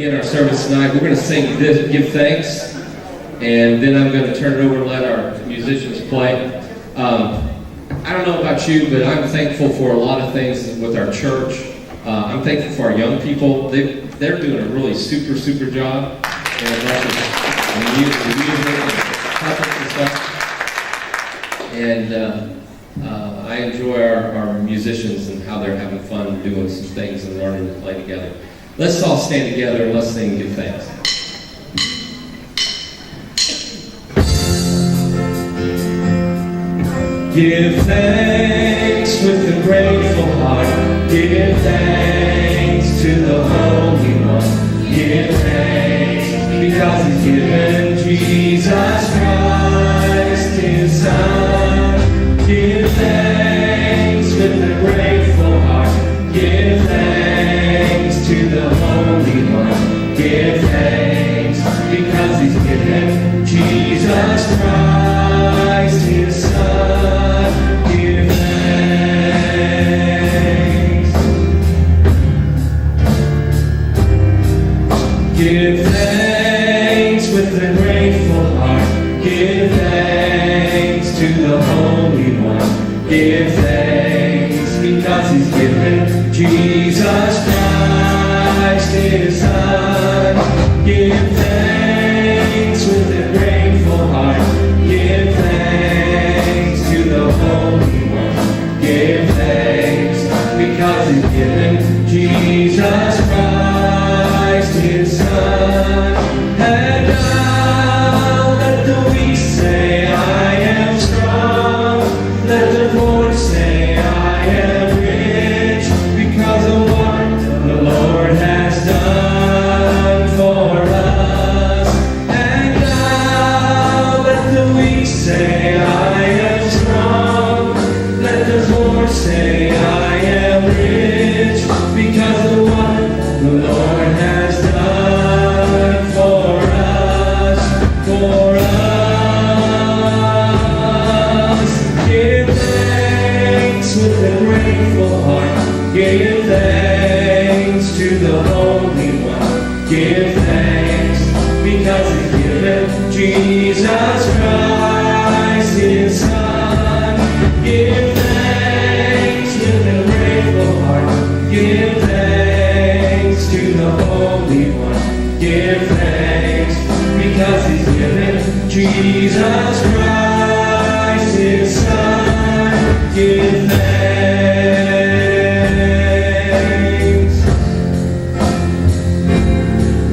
begin our service tonight. We're going to sing this, Give Thanks, and then I'm going to turn it over and let our musicians play. I don't know about you, but I'm thankful for a lot of things with our church. I'm thankful for our young people. They're doing a really super job. And the music and stuff. And I enjoy our musicians and how they're having fun doing some things and learning to play together. Let's all stand together and let's sing Give Thanks. Give thanks with a grateful heart. Give thanks to the Holy One. Give thanks because He's given Jesus Christ, His Son. Give thanks with a grateful heart. Give thanks to the Holy One. Give thanks because He's given Jesus Christ, His Son. Give thanks with a grateful heart. Give thanks to the Holy One. Give thanks because He's given Jesus Christ, His Son. Give thanks with a grateful heart. Give thanks to the Holy One. Give thanks because He's given Jesus Christ, His Son. And now let the weak say, I am strong. Let the poor say, I am rich, because of what the Lord has done for us. And now let the weak say, I am strong. Let the poor say, I am rich, because of what the Lord has done for us, for us. Give thanks with a grateful heart. Give thanks to the Holy One. Give thanks because He's given Jesus Christ, His Son. Give thanks with a grateful heart. Give thanks to the Holy One. Give thanks because He's given Jesus Christ, His Son. Give thanks.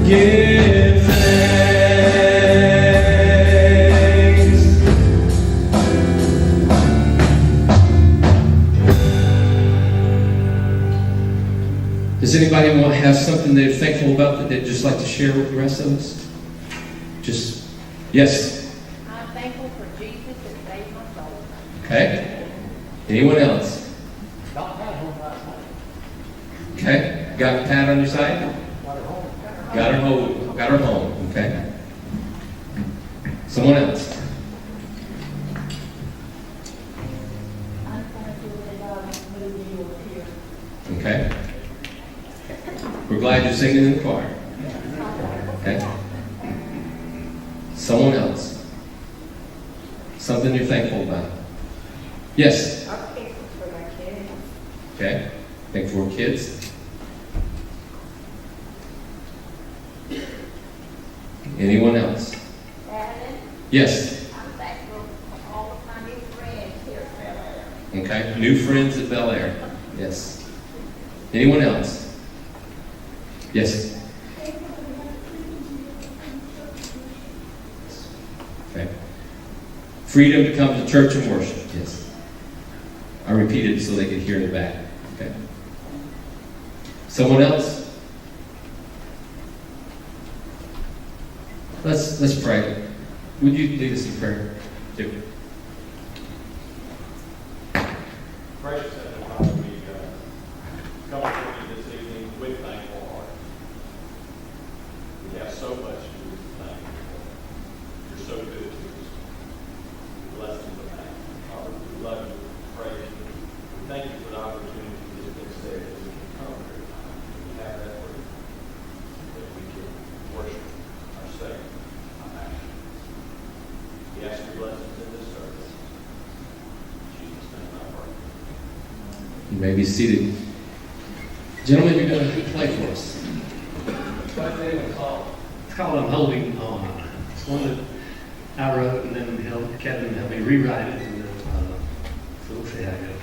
Give thanks. Does anybody have something they're thankful about that they'd just like to share with the rest of us? Just, yes? I'm thankful for Jesus that saved my soul. Okay. Anyone else? Got Pat home last night. Okay. Got Pat on your side? Got her home. Got her home. Got her home. Okay. Someone else? I'm thankful that God moved you over here. Okay. We're glad you're singing in the choir. Okay. Someone else. Something you're thankful about. Yes. I'm thankful for my kids. Okay. Thankful for kids. Anyone else? Alan, Yes. I'm thankful for all of my new friends here at Bel Air. Okay. New friends at Bel Air. Yes. Anyone else? Yes. Okay. Freedom to come to church and worship. Yes. I repeated it so they could hear in the back. Okay. Someone else? Let's pray. Would you lead us in prayer? Too? Precious Heavenly Father, we come before you this evening with thankful heart. We have so much to be thankful for. You're so good to us. Bless them with that. Father, we love you. We praise you. We thank you for the opportunity that has been said that we can come here tonight. We have that word that we can You may be seated. Gentlemen, you're going to play for us. It's called I'm Holding On. It's one that I wrote, and then Kevin helped me rewrite it, and then, so we'll see how it goes.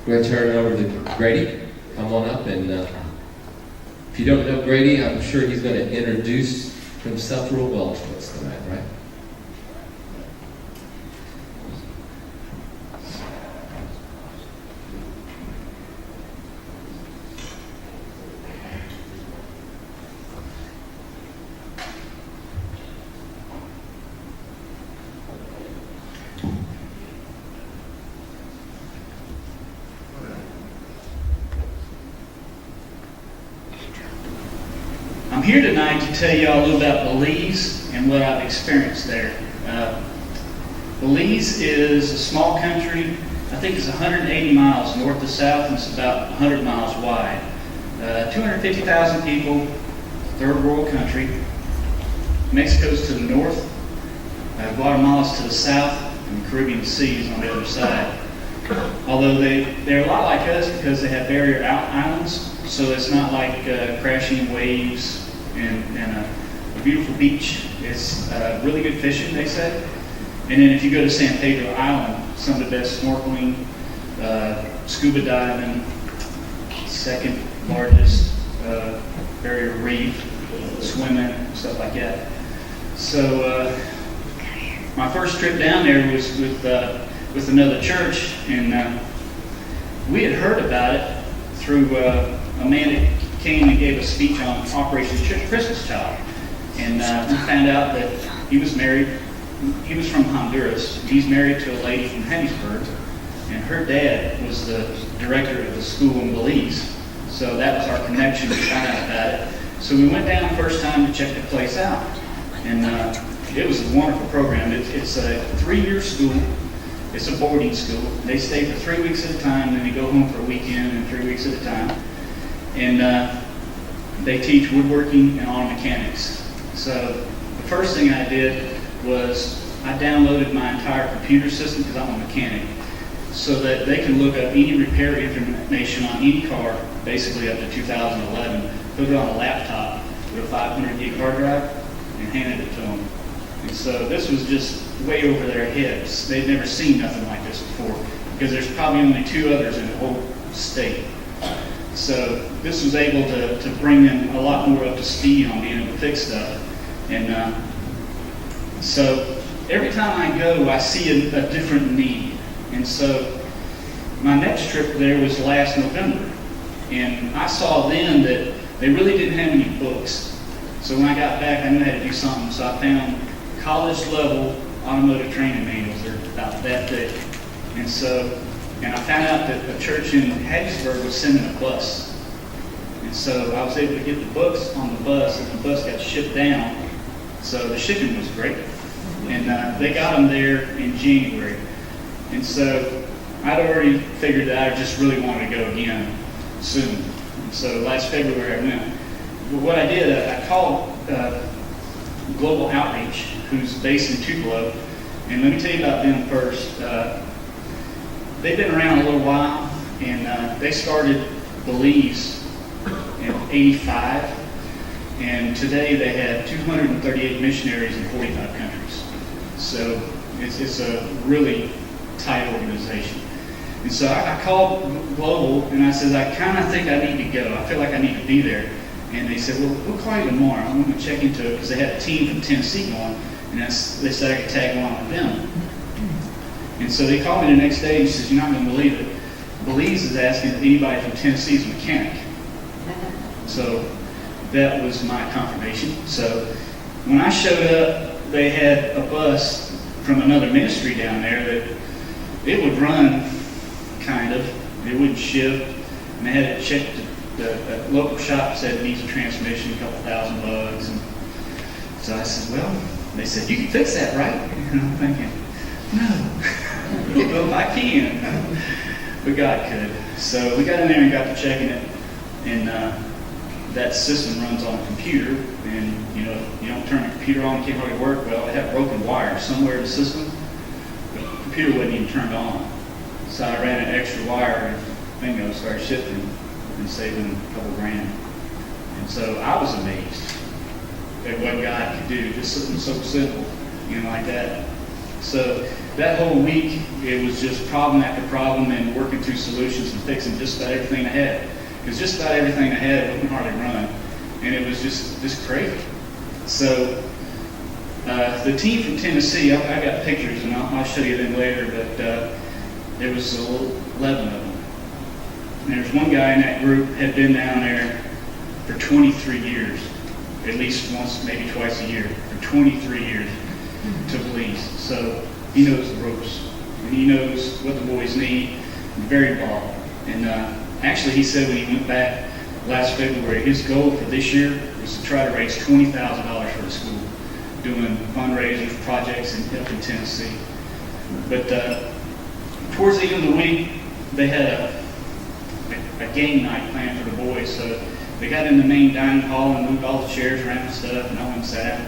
We're going to turn it over to Grady. Come on up, and if you don't know Grady, I'm sure he's going to introduce himself real well to us tonight, right? I'm here tonight to tell you all a little about Belize and what I've experienced there. Belize is a small country. I think it's 180 miles north to south, and it's about 100 miles wide. 250,000 people, third world country. Mexico's to the north, Guatemala's to the south, and the Caribbean Sea is on the other side. Although they're a lot like us because they have barrier islands, so it's not like crashing waves and a beautiful beach. It's really good fishing, they say. And then if you go to San Pedro Island, some of the best snorkeling, scuba diving, second largest barrier reef, swimming, stuff like that. So my first trip down there was with another church, and we had heard about it through a man that came and gave a speech on Operation Christmas Child. And we found out that he was married. He was from Honduras. He's married to a lady from Hattiesburg, and her dad was the director of the school in Belize. So that was our connection. We found out about it. So we went down the first time to check the place out, and it was a wonderful program. It's a 3-year school. It's a boarding school. They stay for 3 weeks at a time, then they go home for a weekend and 3 weeks at a time. And they teach woodworking and auto mechanics. So the first thing I did was I downloaded my entire computer system, because I'm a mechanic, so that they can look up any repair information on any car, basically up to 2011, put it on a laptop with a 500 gig hard drive, and handed it to them. And so this was just way over their heads. They'd never seen nothing like this before, because there's probably only 2 others in the whole state. So this was able to bring them a lot more up to speed on being able to fix stuff. And so every time I go, I see a different need. And so my next trip there was last November. And I saw then that they really didn't have any books. So when I got back, I knew I had to do something. So I found college-level automotive training manuals. They're about that thick. And I found out that a church in Hattiesburg was sending a bus. And so I was able to get the books on the bus, and the bus got shipped down. So the shipping was great. And they got them there in January. And so I'd already figured that I just really wanted to go again soon. And so last February I went. But what I did, I called Global Outreach, who's based in Tupelo. And let me tell you about them first. They've been around a little while, and they started Belize in '85. And today they have 238 missionaries in 45 countries. So it's a really tight organization. And so I called Global, and I said, I kind of think I need to go. I feel like I need to be there. And they said, well, we'll call you tomorrow. I'm going to check into it, because they had a team from Tennessee going, and they said I could tag along with them. And so they called me the next day, and he says, you're not going to believe it. Belize is asking if anybody from Tennessee is a mechanic. So that was my confirmation. So when I showed up, they had a bus from another ministry down there that it would run, kind of. It wouldn't shift. And they had it checked. The local shop said it needs a transmission, a couple $1,000. And so I said, well, they said, you can fix that, right? And I'm thinking, no. Well, I can. But God could. So we got in there and got to checking it. And that system runs on a computer, and you don't turn the computer on, it can't really work. Well, it had broken wires somewhere in the system. The computer wasn't even turned on. So I ran an extra wire, and bingo, started shifting and saving a couple grand. And so I was amazed at what God could do, just something so simple, like that. So that whole week, it was just problem after problem and working through solutions and fixing just about everything I had. Because just about everything I had wouldn't hardly run. And it was just crazy. So the team from Tennessee, I got pictures, and I'll show you them later, but there was 11 of them. And there's one guy in that group had been down there for 23 years, at least once, maybe twice a year, for 23 years to Belize. So he knows the ropes, and he knows what the boys need. Very involved. And actually, he said when he went back last February, his goal for this year was to try to raise $20,000 for the school, doing fundraisers, projects up in Tennessee. But towards the end of the week, they had a game night planned for the boys. So they got in the main dining hall and moved all the chairs around and stuff, and all them sat.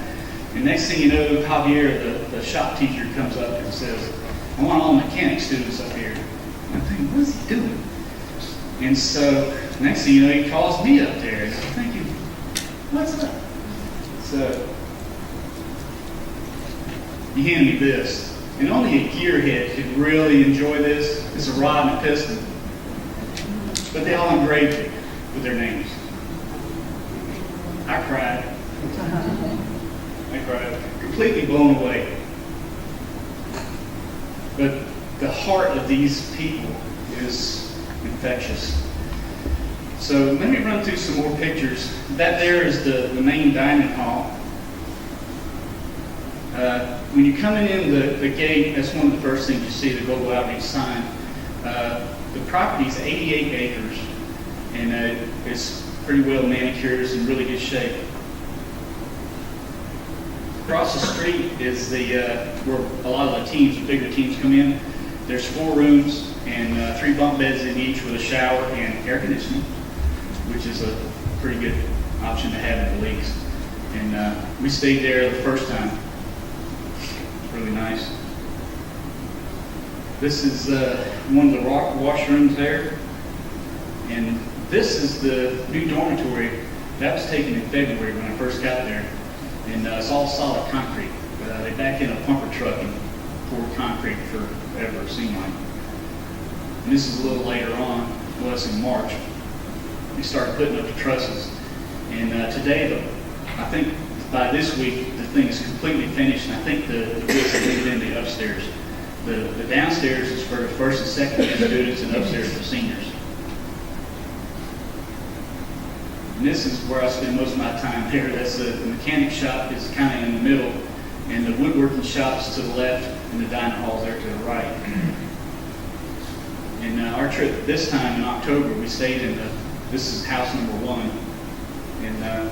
And next thing you know, Javier, the shop teacher, comes up and says, I want all mechanic students up here. And I'm thinking, what is he doing? And so next thing you know, he calls me up there. And I'm thinking, what's up? So he handed me this. And only a gearhead could really enjoy this. It's a rod and a piston. But they all engraved it with their names. I cried. I cried. Completely blown away. But the heart of these people is infectious. So let me run through some more pictures. That there is the main dining hall. When you're coming in the gate, that's one of the first things you see, the global outreach sign. The property is 88 acres, and it's pretty well manicured. It's in really good shape. Across the street is where a lot of the teams, the bigger teams, come in. There's 4 rooms and 3 bunk beds in each with a shower and air conditioning, which is a pretty good option to have in Belize. And we stayed there the first time. It's really nice. This is one of the washrooms there. And this is the new dormitory. That was taken in February when I first got there. And it's all solid concrete. They back in a pumper truck and poured concrete forever, it seemed like. And this is a little later on. Well, it's in March. We started putting up the trusses. And today, I think by this week, the thing is completely finished. And I think the kids have moved in the upstairs. The downstairs is for the first and second year students, and upstairs for seniors. And this is where I spend most of my time here. That's the mechanic shop is kind of in the middle, and the woodworking shop's to the left, and the dining hall's there to the right. And our trip this time in October, we stayed in this is house number 1, and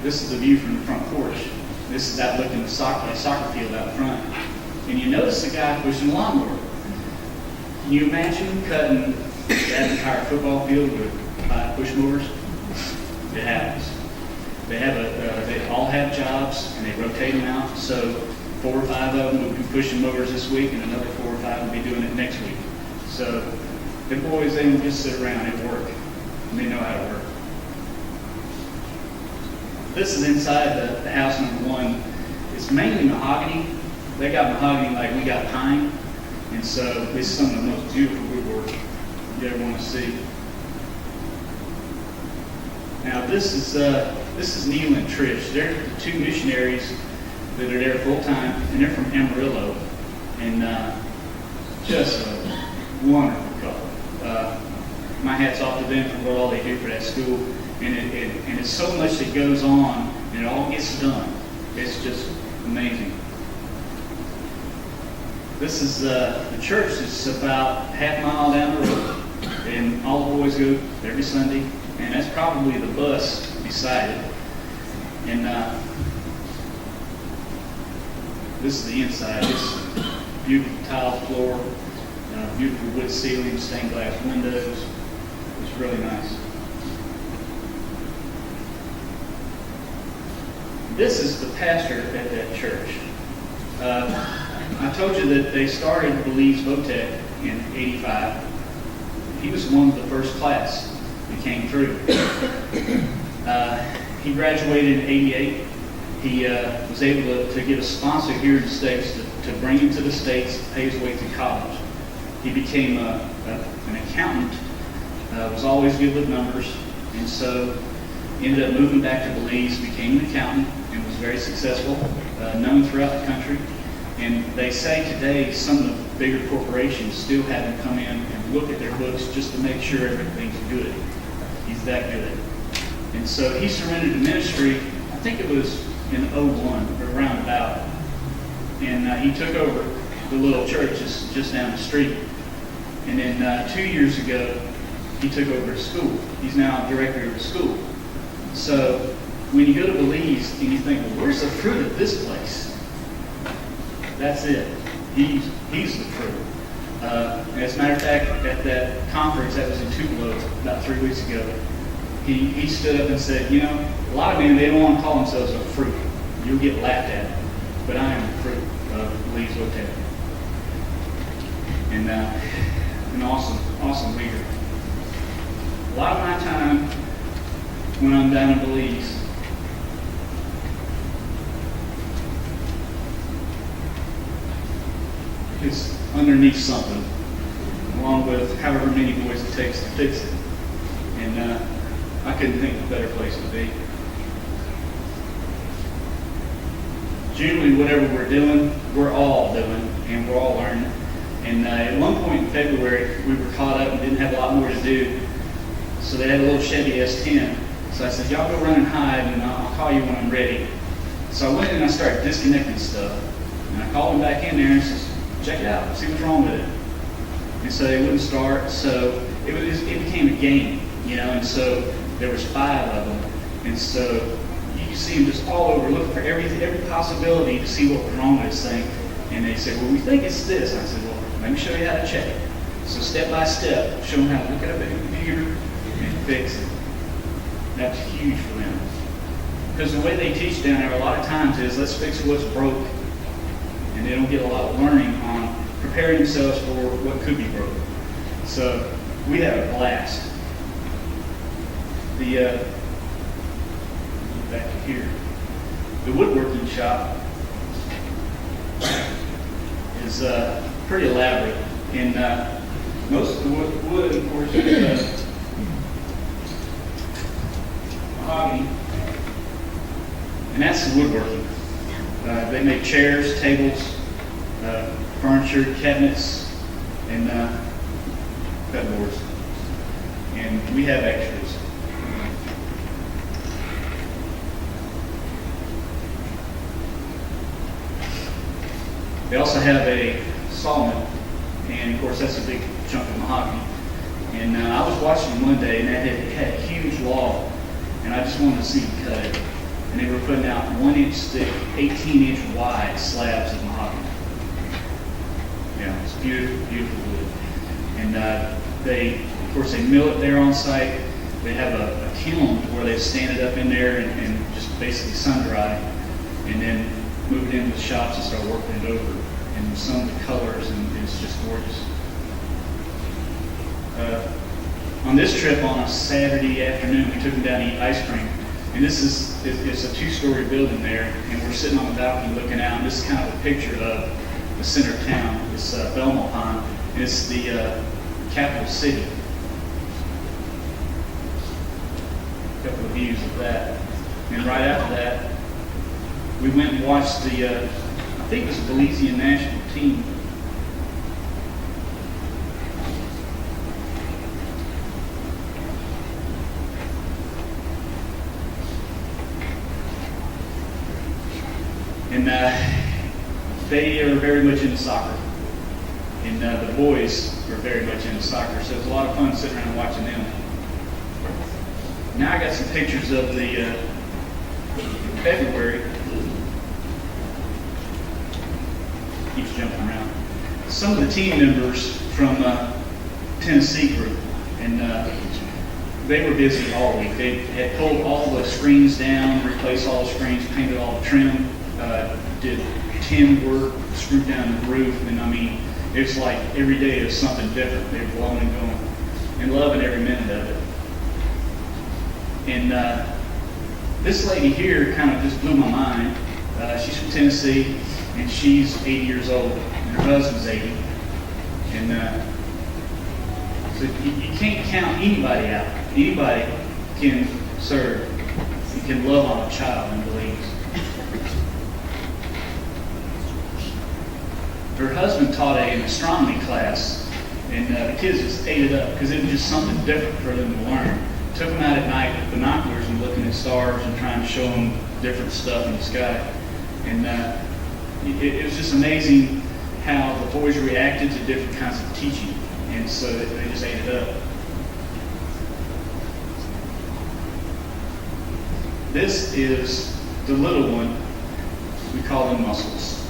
this is the view from the front porch. This is out looking at the soccer field out front. And you notice the guy pushing the lawnmower. Can you imagine cutting that entire football field with 5 push mowers? It happens. They all have jobs, and they rotate them out. So 4 or 5 of them will be pushing mowers this week, and another 4 or 5 will be doing it next week. So the boys, they don't just sit around and work. And they know how to work. This is inside the house number 1. It's mainly mahogany. They got mahogany like we got pine. And so it's some of the most beautiful woodwork you ever want to see. Now this is Neil and Trish. They're the 2 missionaries that are there full time, and they're from Amarillo, and just a wonderful couple. My hat's off to them for what all they do for that school, and it's so much that goes on, and it all gets done. It's just amazing. This is the church is about half mile down the road, and all the boys go every Sunday, and that's probably the bus beside it. And this is the inside. This beautiful tile floor, beautiful wood ceiling, stained glass windows. It's really nice. This is the pastor at that church. I told you that they started Belize Votech in '85. He was one of the first class that came through. He graduated in '88. He was able to get a sponsor here in the States to bring him to the States to pay his way through college. He became an accountant, was always good with numbers, and so ended up moving back to Belize, became an accountant, and was very successful, known throughout the country. And they say today some of the bigger corporations still have him come in and look at their books just to make sure everything's good. He's that good. And so he surrendered to ministry, I think it was in '01, or around about. And he took over the little church just down the street. And then 2 years ago, he took over a school. He's now director of the school. So when you go to Belize and you think, well, where's the fruit of this place? That's it. He's the fruit. As a matter of fact, at that conference that was in Tupelo about 3 weeks ago, he stood up and said, you know, a lot of men, they don't want to call themselves a fruit. You'll get laughed at. But I am the fruit of Belize Hotel. And an awesome leader. A lot of my time when I'm down in Belize, underneath something, along with however many boys it takes to fix it. And I couldn't think of a better place to be. Generally, whatever we're doing, we're all doing, and we're all learning. And at one point in February, we were caught up and didn't have a lot more to do. So they had a little Chevy S10. So I said, y'all go run and hide, and I'll call you when I'm ready. So I went in and I started disconnecting stuff. And I called them back in there and says, check it out, see what's wrong with it. And so they wouldn't start. So it became a game, you know, and so there was 5 of them. And so you could see them just all over looking for every possibility to see what was wrong with this thing. And they said, well, we think it's this. I said, well, let me show you how to check it. So step by step, show them how to look it up at the computer and fix it. That was huge for them. Because the way they teach down there a lot of times is let's fix what's broke. And they don't get a lot of learning on preparing themselves for what could be broken. So we had a blast. Back to here. The woodworking shop is pretty elaborate. And most of the wood, of course, is mahogany. And that's the woodworking. They make chairs, tables, furniture, cabinets, and cupboards. And we have extras. They also have a sawmill, and of course that's a big chunk of mahogany. And I was watching one day, and they had a huge log, and I just wanted to see them cut it. And they were putting out 1-inch thick, 18-inch wide slabs of mahogany. Yeah, it's beautiful, beautiful wood. And of course, they mill it there on site. They have a kiln where they stand it up in there and just basically sun dry, and then move it into the shops and start working it over. And some of the colors, and it's just gorgeous. On this trip on a Saturday afternoon, we took them down to eat ice cream. And it's a 2-story building there, and we're sitting on the balcony looking out, and this is kind of a picture of the center of town. It's Belmont, and it's the capital city. A couple of views of that. And right after that, we went and watched I think it was the Belizean national team. And they are very much into soccer. And the boys are very much into soccer, so it's a lot of fun sitting around watching them. Now I got some pictures of the February. Keeps jumping around. Some of the team members from Tennessee group, and they were busy all week. They had pulled all the screens down, replaced all the screens, painted all the trim, did tin work, screwed down the roof, and I mean, it's like every day is something different. They're blowing and going and loving every minute of it. And this lady here kind of just blew my mind. She's from Tennessee, and she's 80 years old, and her husband's 80. And so you can't count anybody out. Anybody can serve. You can love on a child in Belize. Her husband taught an astronomy class, and the kids just ate it up because it was just something different for them to learn. Took them out at night with binoculars and looking at stars and trying to show them different stuff in the sky. And it was just amazing how the boys reacted to different kinds of teaching. And so they just ate it up. This is the little one. We call them mussels.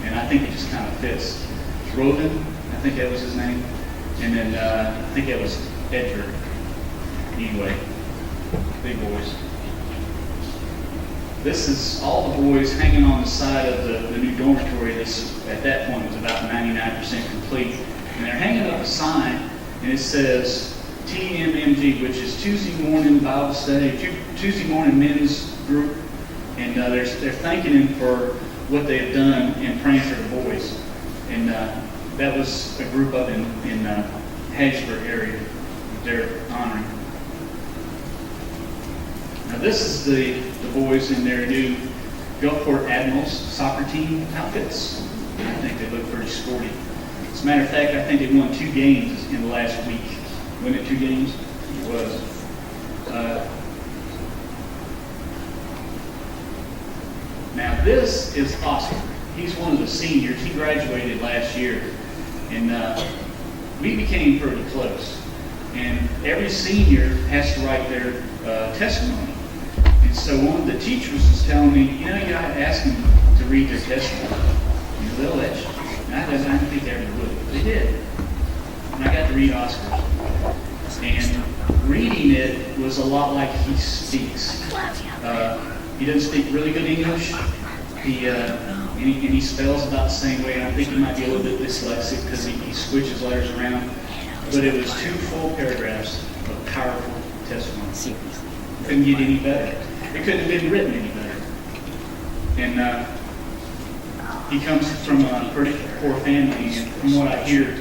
And I think it just kind of fits. Roden, I think that was his name. And then I think that was Edgar. Anyway, big boys. This is all the boys hanging on the side of the new dormitory. This, at that point, was about 99% complete. And they're hanging up a sign, and it says TMMG, which is Tuesday morning Bible study, Tuesday morning men's group. And they're thanking him for what they've done and praying for the boys. And that was a group up in Hattiesburg area that they're honoring. Now this is the boys in their new Gulfport Admirals soccer team outfits. I think they look pretty sporty. As a matter of fact, I think they won 2 games in the last week. Wasn't it 2 games? It was. Now this is Oscar. He's one of the seniors. He graduated last year, and we became pretty close. And every senior has to write their testimony. And so one of the teachers was telling me, you know, you got to ask them to read their testimony. You know, they'll let you. And I didn't think they ever would, but they did. And I got to read Oscar. And reading it was a lot like he speaks. He doesn't speak really good English. And he spells about the same way. And I think he might be a little bit dyslexic because he switches letters around. But it was 2 full paragraphs of powerful testimony. Couldn't get any better. It couldn't have been written any better. And he comes from a pretty poor family, and from what I hear,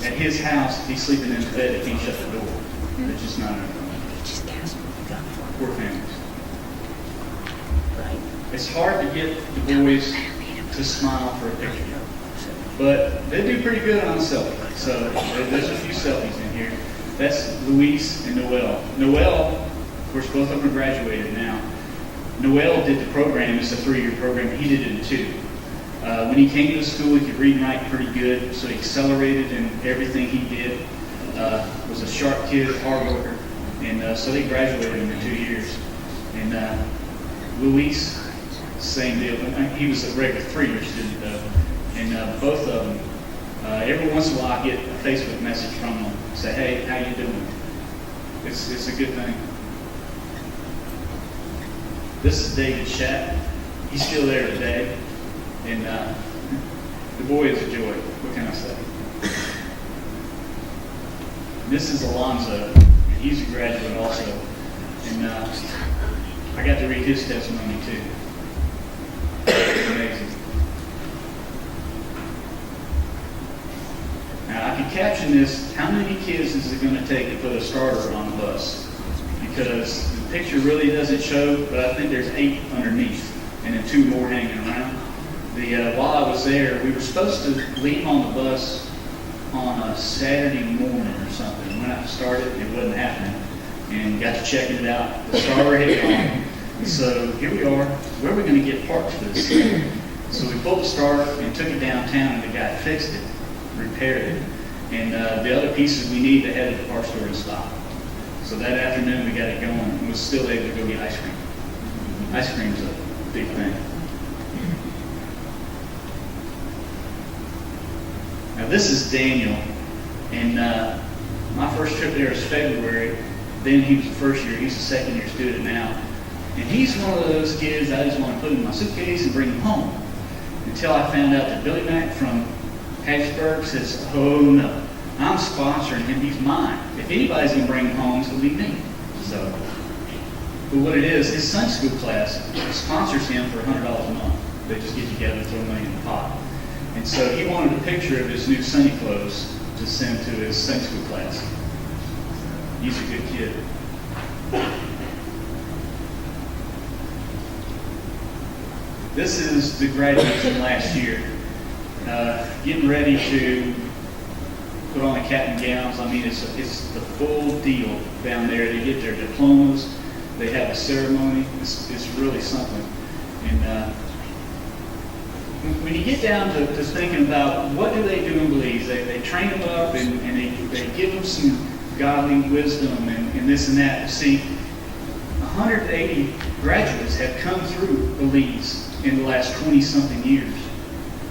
at his house, he's sleeping in bed if he shut the door. It's just not poor families. It's hard to get the boys to smile for a picture, but they do pretty good on selfie. So there's a few selfies in here. That's Luis and Noel. Noel, of course, both of them are graduated now. Noel did the program. It's a 3-year program. He did it in 2. When he came to school, he could read and write pretty good, so he accelerated in everything he did. Was a sharp kid, hard worker, and so they graduated in 2 years. And Luis, same deal. He was a regular 3-year student though, and both of them. Every once in a while, I get a Facebook message from them, say, "Hey, how you doing?" It's a good thing. This is David Schatt. He's still there today. And the boy is a joy. What can I say? This is Alonzo. He's a graduate also. And I got to read his testimony too. It's amazing. Now I can caption this. How many kids is it going to take to put a starter on the bus? Because the picture really doesn't show, but I think there's 8 underneath, and then 2 more hanging around. While I was there, we were supposed to leave on the bus on a Saturday morning or something. When I started, it wasn't happening. And got to checking it out. The starter had gone. So here we are. Where are we going to get parts for this thing? So we pulled the starter and took it downtown, and the guy fixed it, repaired it. And the other pieces we need to head to the parts store and stop. So that afternoon, we got it going and was still able to go get ice cream. Ice cream's a big thing. Now this is Daniel, and my first trip there was February. Then he was the first year. He's a 2nd-year student now. And he's one of those kids I just want to put in my suitcase and bring him home. Until I found out that Billy Mack from Hattiesburg says, "Oh no, I'm sponsoring him. He's mine. If anybody's going to bring him home, it's going to be me." So, but what it is, his Sunday school class sponsors him for $100 a month. They just get together and throw money in the pot. And so he wanted a picture of his new Sunday clothes to send to his Sunday school class. He's a good kid. This is the graduates from last year. Getting ready to put on the cap and gowns. I mean, it's the full deal down there. They get their diplomas. They have a ceremony. It's really something. And when you get down to thinking about what do they do in Belize, they train them up and they give them some godly wisdom and this and that. See, 180 graduates have come through Belize in the last 20-something years.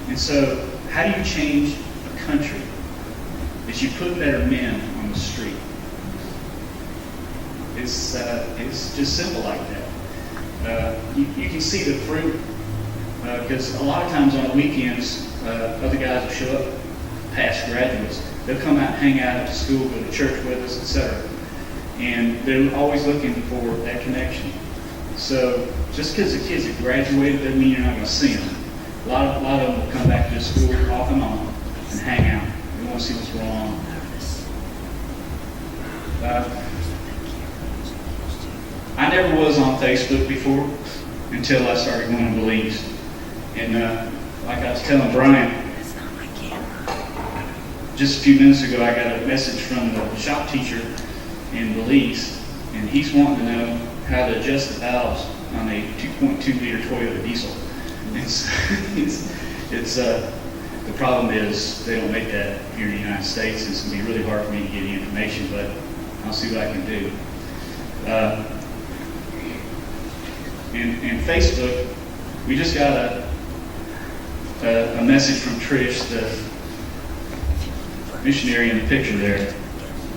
And so, how do you change a country? Is you put better men on the street. It's just simple like that. You can see the fruit. Because a lot of times on the weekends, other guys will show up, past graduates. They'll come out and hang out at the school, go to church with us, etc. And they're always looking for that connection. So just because the kids have graduated doesn't mean you're not going to see them. A lot of them will come back to the school off and on. and hang out. We want to see what's going on. I never was on Facebook before until I started going to Belize. And like I was telling Brian, just a few minutes ago, I got a message from the shop teacher in Belize, and he's wanting to know how to adjust the valves on a 2.2 liter Toyota diesel. The problem is they don't make that here in the United States. It's going to be really hard for me to get any information, but I'll see what I can do. And Facebook, we just got a message from Trish, the missionary in the picture there,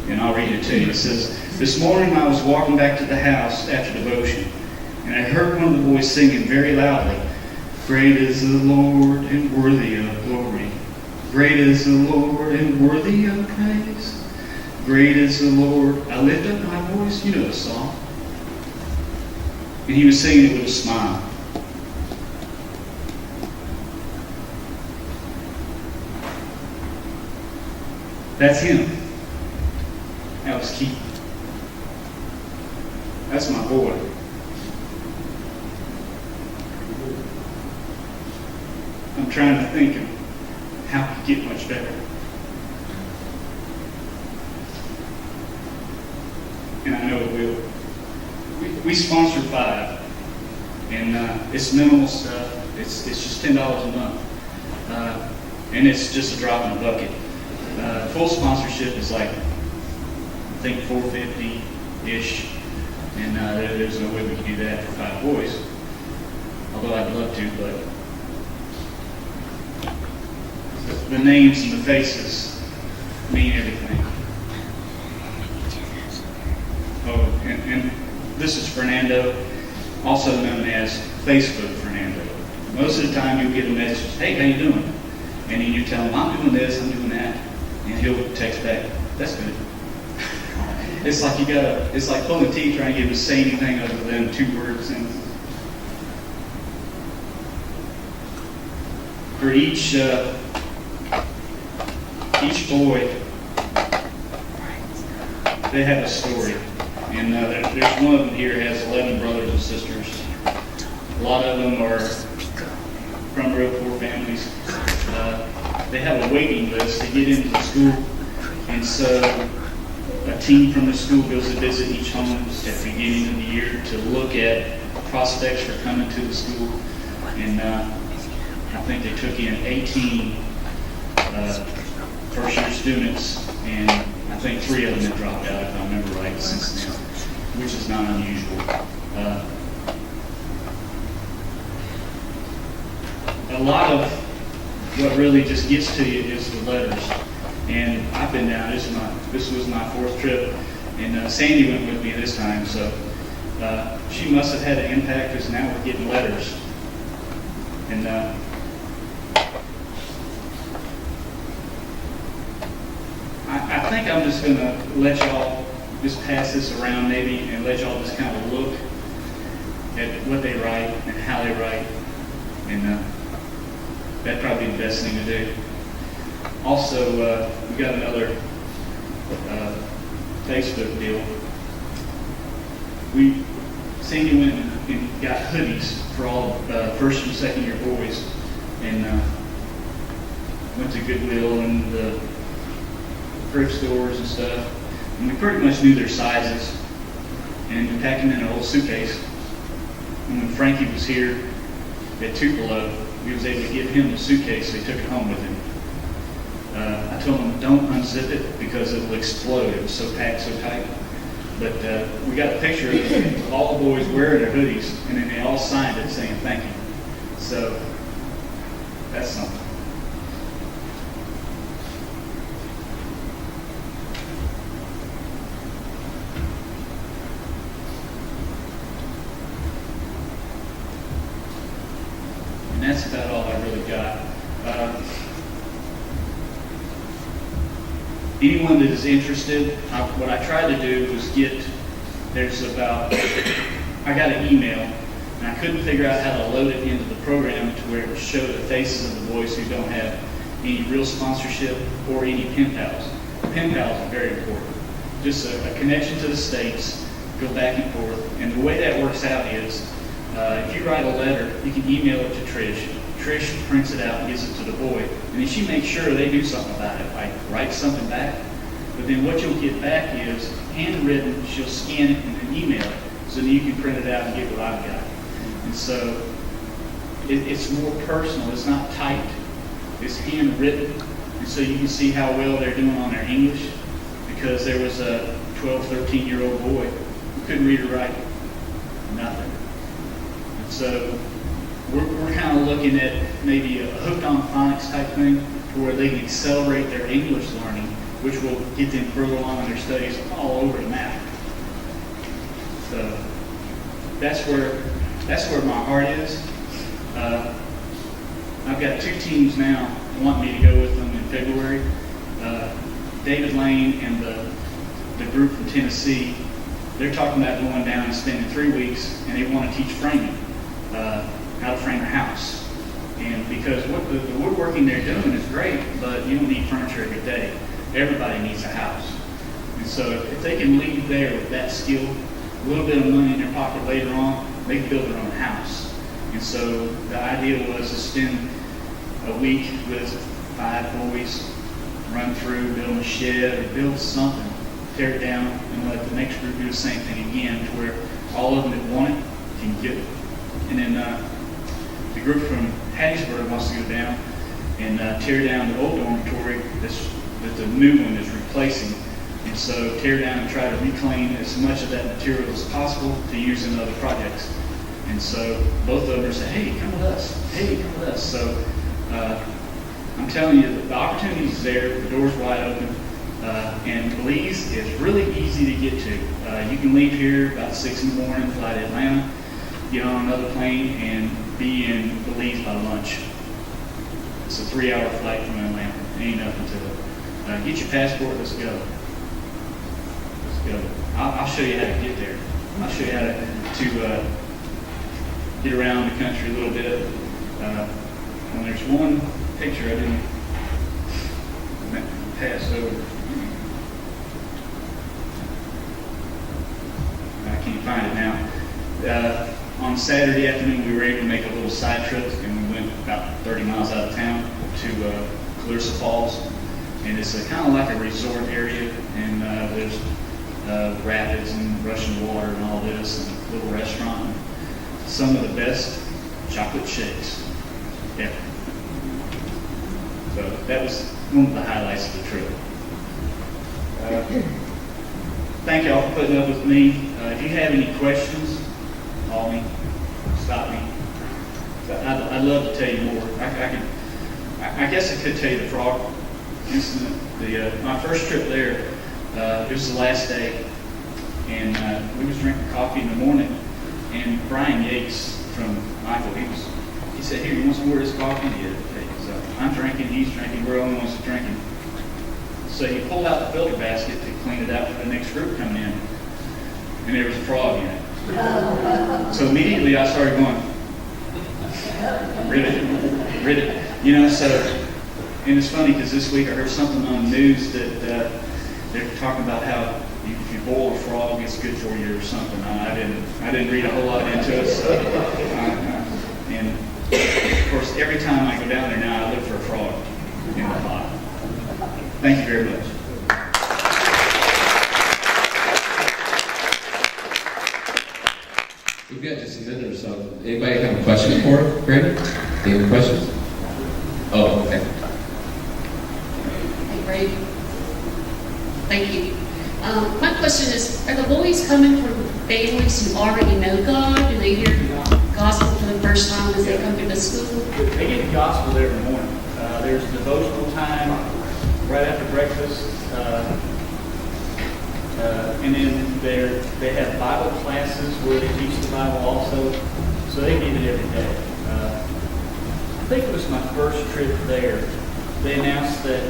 and I'll read it to you. It says, "This morning I was walking back to the house after devotion, and I heard one of the boys singing very loudly, 'Great is the Lord and worthy of glory. Great is the Lord and worthy of praise. Great is the Lord. I lift up my voice.'" You know the song. And he was singing it with a smile. That's him. That was Keith. That's my boy. I'm trying to think of how it could get much better. And I know it will. We sponsor 5, and it's minimal stuff. It's just $10 a month, and it's just a drop in the bucket. Full sponsorship is like, I think, $450-ish, and there's no way we can do that for 5 boys. Although I'd love to, but the names and the faces mean everything. Oh, and this is Fernando, also known as Facebook Fernando. Most of the time you'll get a message, "Hey, how you doing?" And then you tell him, "I'm doing this, I'm doing that." And he'll text back, "That's good." It's like pulling teeth trying to get him to say anything other than 2-word sentences. For each boy, they have a story. And there's one of them here has 11 brothers and sisters. A lot of them are from real poor families. They have a waiting list to get into the school. And so a team from the school goes to visit each home at the beginning of the year to look at prospects for coming to the school. And I think they took in 18 first-year students, and I think 3 of them have dropped out, if I remember right, since then, which is not unusual. A lot of what really just gets to you is the letters. And I've been down, this was my 4th trip, and Sandy went with me this time, so she must have had an impact because now we're getting letters. And I think I'm just going to let y'all just pass this around maybe and let y'all just kind of look at what they write and how they write. And that'd probably be the best thing to do. Also, we got another Facebook deal. Sandy went and got hoodies for all first and second year boys, and went to Goodwill and the thrift stores and stuff. And we pretty much knew their sizes, and we packed them in an old suitcase. And when Frankie was here at Tupelo, we was able to give him the suitcase, so he took it home with him. I told him, don't unzip it because it will explode. It was so packed, so tight. But we got a picture of all the boys wearing their hoodies, and then they all signed it saying thank you. So that's something. And that's about all I really got. Anyone that is interested, what I tried to do was I got an email, and I couldn't figure out how to load it into the program to where it would show the faces of the boys who don't have any real sponsorship or any pen pals. Pen pals are very important. Just a connection to the States, go back and forth. And the way that works out is, if you write a letter, you can email it to Trish. Trish prints it out and gives it to the boy. And then she makes sure they do something about it, like write something back. But then what you'll get back is handwritten, she'll scan it and then email it. So then you can print it out and get what I've got. And so it's more personal, it's not typed. It's handwritten. And so you can see how well they're doing on their English. Because there was a 12, 13-year-old boy who couldn't read or write. Nothing. And so we're kind of looking at maybe a hooked on phonics type thing to where they can accelerate their English learning, which will get them further along in their studies all over the map. So that's where my heart is. I've got 2 teams now who want me to go with them in February. David Lane and the group from Tennessee, they're talking about going down and spending 3 weeks, and they want to teach framing, how to frame a house. And because what the woodworking they're doing is great, but you don't need furniture every day. Everybody needs a house. And so if they can leave there with that skill, a little bit of money in their pocket later on, they can build their own house. And so the idea was to spend a week with 4 weeks, run through, build a shed, or build something, tear it down, and let the next group do the same thing again, to where all of them that want it can get it. And then the group from Hattiesburg wants to go down and tear down the old dormitory that the new one is replacing. And so tear down and try to reclaim as much of that material as possible to use in other projects. And so both of them are saying, hey, come with us. Hey, come with us. So I'm telling you, the opportunity is there. The door's wide open. And Belize is really easy to get to. You can leave here about 6 in the morning, fly to Atlanta, get on another plane, and be in Belize by lunch. It's a 3-hour flight from Atlanta. Ain't nothing to it. Get your passport. Let's go. Let's go. I'll show you how to get there. I'll show you how to get around the country a little bit. And there's one picture I didn't pass over. I can't find it now. On Saturday afternoon, we were able to make a little side trip, and we went about 30 miles out of town to Clarissa Falls. And it's kind of like a resort area, and there's rapids and rushing water and all this, and a little restaurant. And some of the best chocolate shakes ever. So that was one of the highlights of the trip. Thank y'all for putting up with me. If you have any questions, call me, stop me. I'd love to tell you more. I guess I could tell you the frog incident. My first trip there, it was the last day, and we was drinking coffee in the morning, and Brian Yates from Michael, he said, here, you want some more of this coffee? Yeah, okay. So I'm drinking, he's drinking, we're the only ones drinking. So he pulled out the filter basket to clean it out for the next group coming in, and there was a frog in it. So immediately I started going, rid it. You know, so, and it's funny because this week I heard something on the news that they're talking about how if you boil a frog, it's good for you or something. I didn't read a whole lot into it. So, and of course, every time I go down there now, I look for a frog in the pot. Thank you very much. We've got just a minute or so. Anybody have a question for it? Greg? Any other questions? Oh, okay. Hey, Greg. Thank you. My question is, are the boys coming from families who already know God? Do they hear gospel for the first time as they come to the school? They get the gospel every morning. There's devotional time right after breakfast. And then they have Bible classes where they teach the Bible also. So they get it every day. I think it was my first trip there. They announced that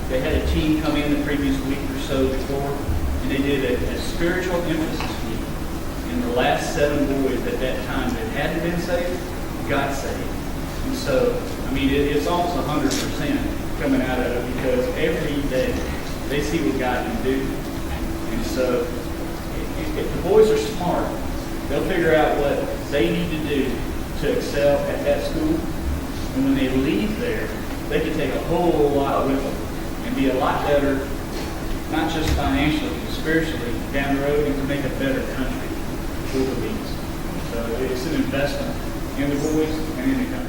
they had a team come in the previous week or so before, and they did a spiritual emphasis week. And the last 7 boys at that time that hadn't been saved got saved. And so I mean, it's almost 100% coming out of it because every day they see what God can do. And so if the boys are smart, they'll figure out what they need to do to excel at that school. And when they leave there, they can take a whole lot with them and be a lot better, not just financially, but spiritually down the road, and to make a better country for Belize. So it's an investment in the boys and in the country.